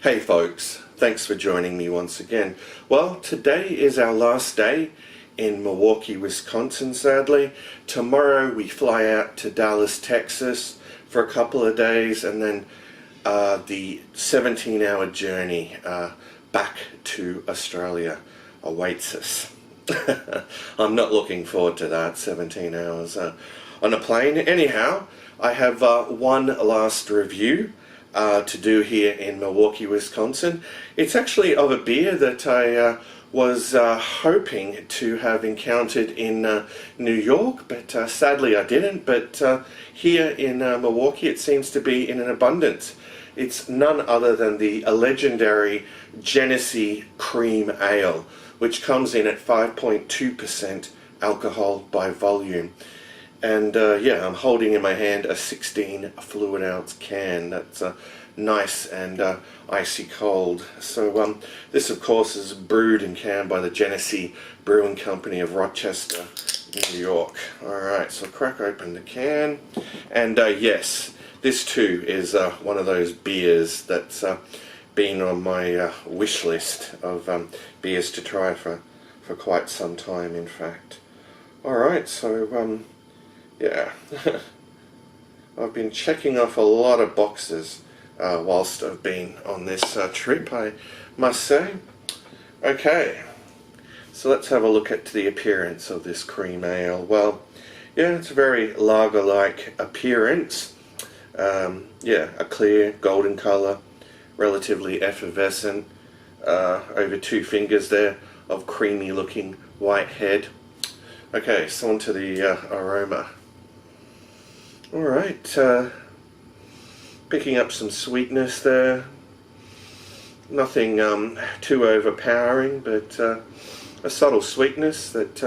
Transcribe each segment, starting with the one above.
Hey folks, thanks for joining me once again. Well, today is our last day in Milwaukee, Wisconsin, sadly. Tomorrow we fly out to Dallas, Texas for a couple of days, and then the 17-hour journey back to Australia awaits us. I'm not looking forward to that, 17 hours on a plane. Anyhow, I have one last review to do here in Milwaukee, Wisconsin. It's actually of a beer that I was hoping to have encountered in New York, but sadly I didn't. But here in Milwaukee it seems to be in an abundance. It's none other than the legendary Genesee Cream Ale, which comes in at 5.2% alcohol by volume. And yeah, I'm holding in my hand a 16 fluid ounce can that's nice and icy cold. So this of course is brewed and canned by the Genesee Brewing Company of Rochester, New York. Alright, so crack open the can, and yes, this too is one of those beers that's been on my wish list of beers to try for quite some time, in fact. Alright, so yeah, I've been checking off a lot of boxes whilst I've been on this trip, I must say. Okay, so let's have a look at the appearance of this cream ale. Well, yeah, it's a very lager-like appearance. Yeah, a clear golden colour, relatively effervescent, over 2 fingers there of creamy looking white head. Okay, so on to the aroma. Alright, picking up some sweetness there. Nothing too overpowering, but a subtle sweetness that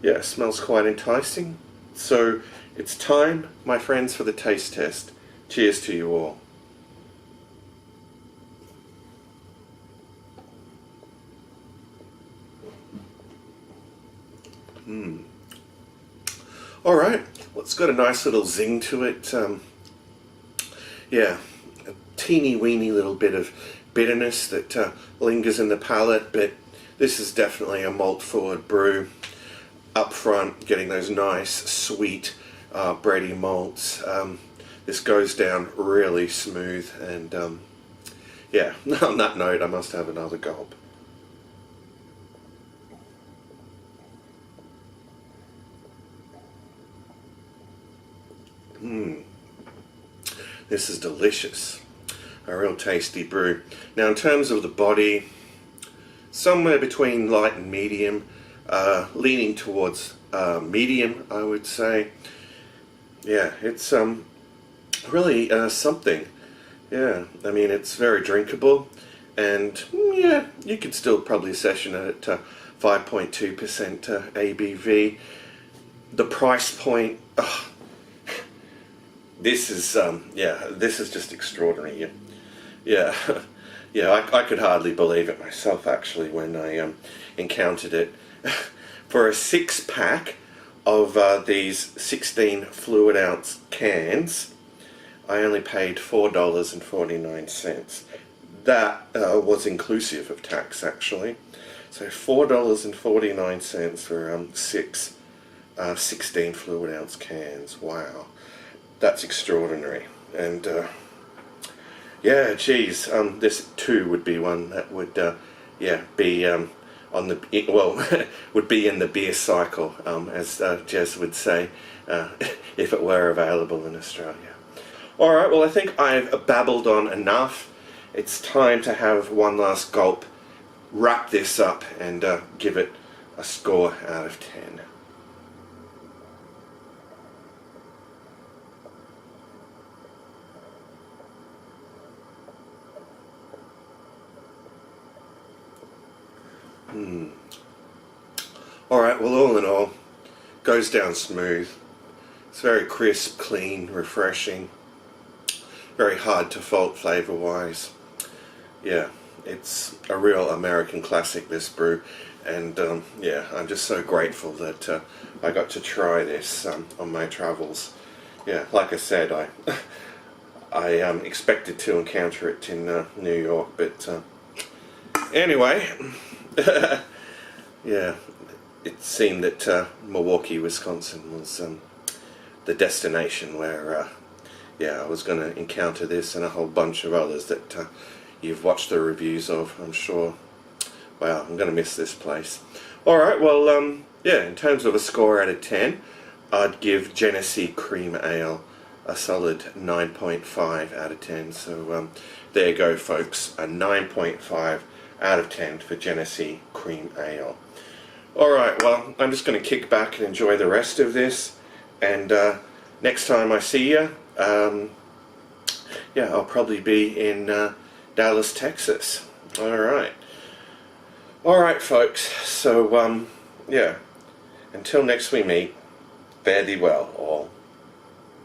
yeah, smells quite enticing. So it's time, my friends, for the taste test. Cheers to you all. Alright, well, it's got a nice little zing to it. Yeah, a teeny weeny little bit of bitterness that lingers in the palate, but this is definitely a malt forward brew. Up front, getting those nice sweet bready malts. This goes down really smooth, and yeah, on that note I must have another gulp. This is delicious. A real tasty brew. Now, in terms of the body, somewhere between light and medium, leaning towards medium, I would say. Yeah, it's really something. Yeah, I mean, it's very drinkable, and yeah, you could still probably session it at 5.2% ABV. The price point, this is yeah, this is just extraordinary. Yeah, yeah, I could hardly believe it myself actually when I encountered it. For a 6-pack of these 16 fluid ounce cans, I only paid $4.49. That was inclusive of tax actually. So $4.49 for 6 16 fluid ounce cans. Wow. That's extraordinary. And yeah, geez, this too would be one that would yeah, be on the, well, would be in the beer cycle, as Jez would say, if it were available in Australia. Alright, well, I think I've babbled on enough. It's time to have one last gulp, wrap this up, and give it a score out of 10. Alright, well, all in all, goes down smooth. It's very crisp, clean, refreshing. Very hard to fault flavour-wise. Yeah, it's a real American classic, this brew. And yeah, I'm just so grateful that I got to try this on my travels. Yeah, like I said, I expected to encounter it in New York, but anyway, yeah, it seemed that Milwaukee, Wisconsin was the destination where yeah, I was going to encounter this and a whole bunch of others that you've watched the reviews of, I'm sure. Wow, I'm going to miss this place. Alright, well, yeah, in terms of a score out of 10, I'd give Genesee Cream Ale a solid 9.5 out of 10. So there you go, folks, a 9.5 out of 10 for Genesee Cream Ale. Alright, well, I'm just going to kick back and enjoy the rest of this, and next time I see you, yeah, I'll probably be in Dallas, Texas. Alright, folks, so yeah, until next we meet, fare thee well, all.